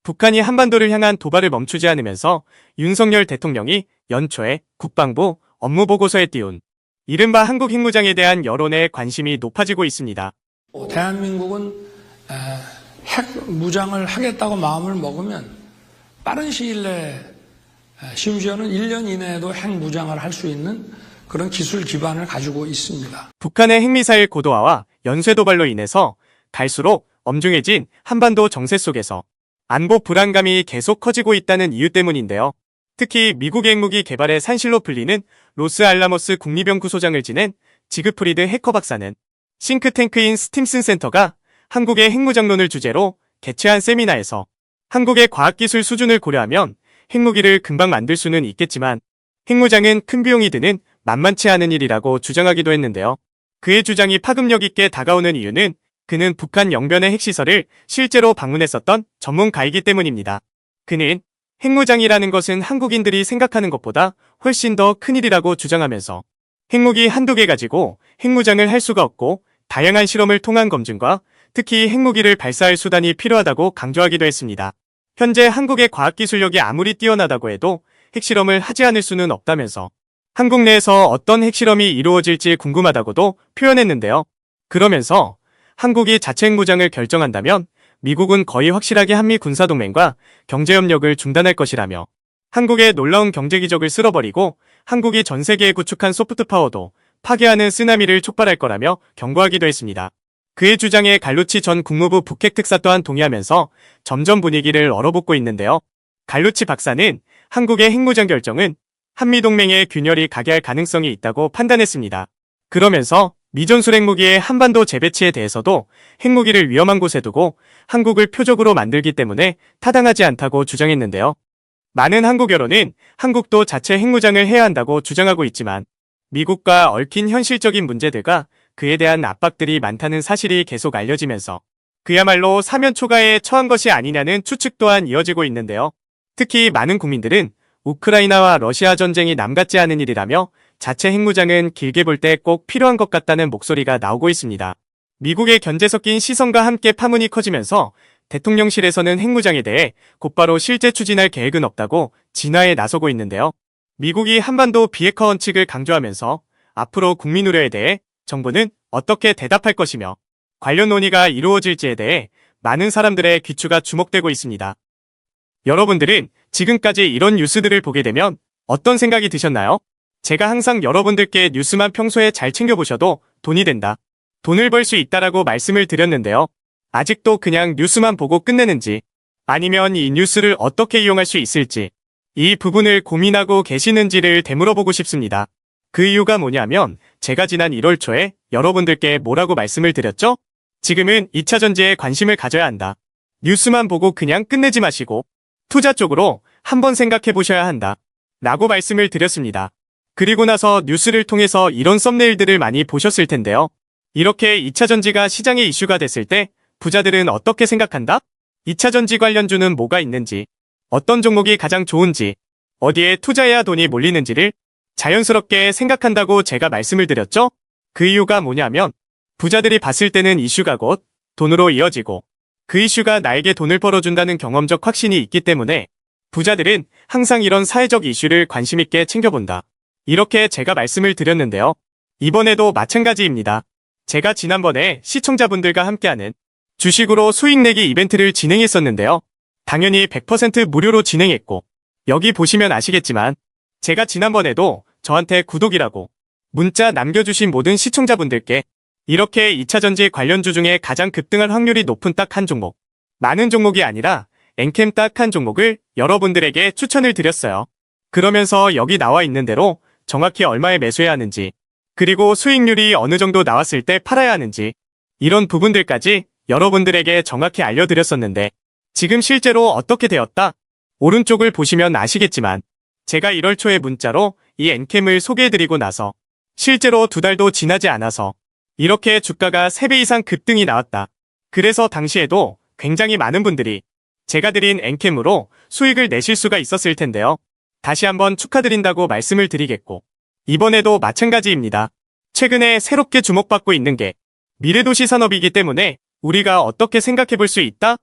북한이 한반도를 향한 도발을 멈추지 않으면서 윤석열 대통령이 연초에 국방부 업무보고서에 띄운 이른바 한국 핵무장에 대한 여론의 관심이 높아지고 있습니다. 대한민국은 핵 무장을 하겠다고 마음을 먹으면 빠른 시일 내에 심지어는 1년 이내에도 핵 무장을 할 수 있는 그런 기술 기반을 가지고 있습니다. 북한의 핵미사일 고도화와 연쇄 도발로 인해서 갈수록 엄중해진 한반도 정세 속에서 안보 불안감이 계속 커지고 있다는 이유 때문인데요. 특히 미국의 핵무기 개발의 산실로 불리는 로스알라모스 국립연구소장을 지낸 지그프리드 해커 박사는 싱크탱크인 스팀슨 센터가 한국의 핵무장론을 주제로 개최한 세미나에서 한국의 과학기술 수준을 고려하면 핵무기를 금방 만들 수는 있겠지만 핵무장은 큰 비용이 드는 만만치 않은 일이라고 주장하기도 했는데요. 그의 주장이 파급력 있게 다가오는 이유는 그는 북한 영변의 핵시설을 실제로 방문했었던 전문가이기 때문입니다. 그는 핵무장이라는 것은 한국인들이 생각하는 것보다 훨씬 더 큰일이라고 주장하면서 핵무기 한두 개 가지고 핵무장을 할 수가 없고 다양한 실험을 통한 검증과 특히 핵무기를 발사할 수단이 필요하다고 강조하기도 했습니다. 현재 한국의 과학기술력이 아무리 뛰어나다고 해도 핵실험을 하지 않을 수는 없다면서 한국 내에서 어떤 핵실험이 이루어질지 궁금하다고도 표현했는데요. 그러면서 한국이 자체 핵무장을 결정한다면 미국은 거의 확실하게 한미 군사동맹과 경제협력을 중단할 것이라며 한국의 놀라운 경제기적을 쓸어버리고 한국이 전 세계에 구축한 소프트파워도 파괴하는 쓰나미를 촉발할 거라며 경고하기도 했습니다. 그의 주장에 갈루치 전 국무부 북핵특사 또한 동의하면서 점점 분위기를 얼어붙고 있는데요. 갈루치 박사는 한국의 핵무장 결정은 한미동맹의 균열이 가게 할 가능성이 있다고 판단했습니다. 그러면서 미전술 핵무기의 한반도 재배치에 대해서도 핵무기를 위험한 곳에 두고 한국을 표적으로 만들기 때문에 타당하지 않다고 주장했는데요. 많은 한국 여론은 한국도 자체 핵무장을 해야 한다고 주장하고 있지만 미국과 얽힌 현실적인 문제들과 그에 대한 압박들이 많다는 사실이 계속 알려지면서 그야말로 사면 초가에 처한 것이 아니냐는 추측 또한 이어지고 있는데요. 특히 많은 국민들은 우크라이나와 러시아 전쟁이 남같지 않은 일이라며 자체 핵무장은 길게 볼 때 꼭 필요한 것 같다는 목소리가 나오고 있습니다. 미국의 견제 섞인 시선과 함께 파문이 커지면서 대통령실에서는 핵무장에 대해 곧바로 실제 추진할 계획은 없다고 진화에 나서고 있는데요. 미국이 한반도 비핵화 원칙을 강조하면서 앞으로 국민 우려에 대해 정부는 어떻게 대답할 것이며 관련 논의가 이루어질지에 대해 많은 사람들의 귀추가 주목되고 있습니다. 여러분들은 지금까지 이런 뉴스들을 보게 되면 어떤 생각이 드셨나요? 제가 항상 여러분들께 뉴스만 평소에 잘 챙겨보셔도 돈이 된다, 돈을 벌 수 있다라고 말씀을 드렸는데요. 아직도 그냥 뉴스만 보고 끝내는지 아니면 이 뉴스를 어떻게 이용할 수 있을지 이 부분을 고민하고 계시는지를 되물어보고 싶습니다. 그 이유가 뭐냐면 제가 지난 1월 초에 여러분들께 뭐라고 말씀을 드렸죠? 지금은 2차 전지에 관심을 가져야 한다. 뉴스만 보고 그냥 끝내지 마시고 투자 쪽으로 한번 생각해 보셔야 한다 라고 말씀을 드렸습니다. 그리고 나서 뉴스를 통해서 이런 썸네일들을 많이 보셨을 텐데요. 이렇게 2차 전지가 시장에 이슈가 됐을 때 부자들은 어떻게 생각한다? 2차 전지 관련주는 뭐가 있는지, 어떤 종목이 가장 좋은지, 어디에 투자해야 돈이 몰리는지를 자연스럽게 생각한다고 제가 말씀을 드렸죠? 그 이유가 뭐냐면 부자들이 봤을 때는 이슈가 곧 돈으로 이어지고 그 이슈가 나에게 돈을 벌어준다는 경험적 확신이 있기 때문에 부자들은 항상 이런 사회적 이슈를 관심있게 챙겨본다. 이렇게 제가 말씀을 드렸는데요. 이번에도 마찬가지입니다. 제가 지난번에 시청자분들과 함께하는 주식으로 수익 내기 이벤트를 진행했었는데요. 당연히 100% 무료로 진행했고 여기 보시면 아시겠지만 제가 지난번에도 저한테 구독이라고 문자 남겨주신 모든 시청자분들께 이렇게 2차 전지 관련주 중에 가장 급등할 확률이 높은 딱 한 종목, 많은 종목이 아니라 엔캠 딱 한 종목을 여러분들에게 추천을 드렸어요. 그러면서 여기 나와 있는 대로 정확히 얼마에 매수해야 하는지, 그리고 수익률이 어느 정도 나왔을 때 팔아야 하는지 이런 부분들까지 여러분들에게 정확히 알려드렸었는데 지금 실제로 어떻게 되었다? 오른쪽을 보시면 아시겠지만 제가 1월 초에 문자로 이 엔캠을 소개해드리고 나서 실제로 2달도 지나지 않아서 이렇게 주가가 3배 이상 급등이 나왔다. 그래서 당시에도 굉장히 많은 분들이 제가 드린 엔캠으로 수익을 내실 수가 있었을 텐데요. 다시 한번 축하드린다고 말씀을 드리겠고 이번에도 마찬가지입니다. 최근에 새롭게 주목받고 있는 게 미래도시 산업이기 때문에 우리가 어떻게 생각해 볼 수 있다?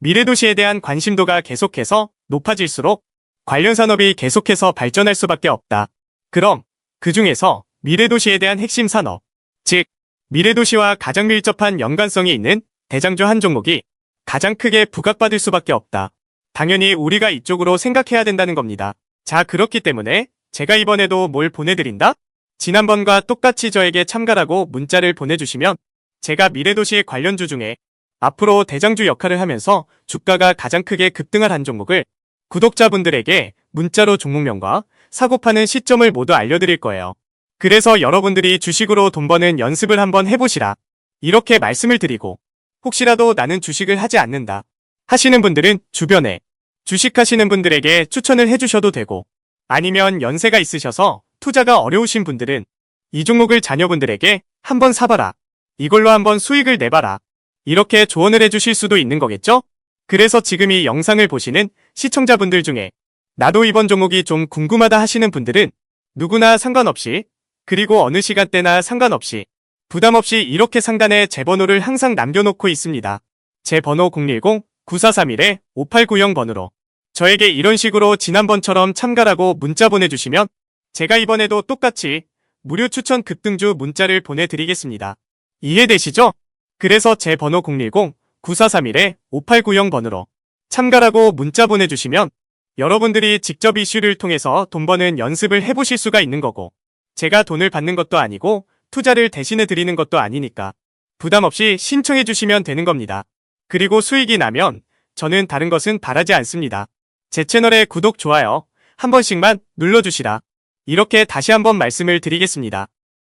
미래도시에 대한 관심도가 계속해서 높아질수록 관련 산업이 계속해서 발전할 수밖에 없다. 그럼 그 중에서 미래도시에 대한 핵심 산업, 즉 미래도시와 가장 밀접한 연관성이 있는 대장주 한 종목이 가장 크게 부각받을 수밖에 없다. 당연히 우리가 이쪽으로 생각해야 된다는 겁니다. 자, 그렇기 때문에 제가 이번에도 뭘 보내드린다? 지난번과 똑같이 저에게 참가라고 문자를 보내주시면 제가 미래도시 관련주 중에 앞으로 대장주 역할을 하면서 주가가 가장 크게 급등할 한 종목을 구독자분들에게 문자로 종목명과 사고 파는 시점을 모두 알려드릴 거예요. 그래서 여러분들이 주식으로 돈 버는 연습을 한번 해보시라. 이렇게 말씀을 드리고 혹시라도 나는 주식을 하지 않는다 하시는 분들은 주변에 주식하시는 분들에게 추천을 해주셔도 되고, 아니면 연세가 있으셔서 투자가 어려우신 분들은 이 종목을 자녀분들에게 한번 사봐라, 이걸로 한번 수익을 내봐라, 이렇게 조언을 해주실 수도 있는 거겠죠? 그래서 지금 이 영상을 보시는 시청자분들 중에 나도 이번 종목이 좀 궁금하다 하시는 분들은 누구나 상관없이, 그리고 어느 시간대나 상관없이 부담없이 이렇게 상단에 제 번호를 항상 남겨놓고 있습니다. 제 번호 010-9431-5890번으로 저에게 이런 식으로 지난번처럼 참가라고 문자 보내주시면 제가 이번에도 똑같이 무료 추천 급등주 문자를 보내드리겠습니다. 이해되시죠? 그래서 제 번호 010-9431-5890번으로 참가라고 문자 보내주시면 여러분들이 직접 이슈를 통해서 돈 버는 연습을 해보실 수가 있는 거고, 제가 돈을 받는 것도 아니고 투자를 대신해 드리는 것도 아니니까 부담 없이 신청해 주시면 되는 겁니다. 그리고 수익이 나면 저는 다른 것은 바라지 않습니다. 제 채널에 구독, 좋아요 한 번씩만 눌러주시라. 이렇게 다시 한번 말씀을 드리겠습니다.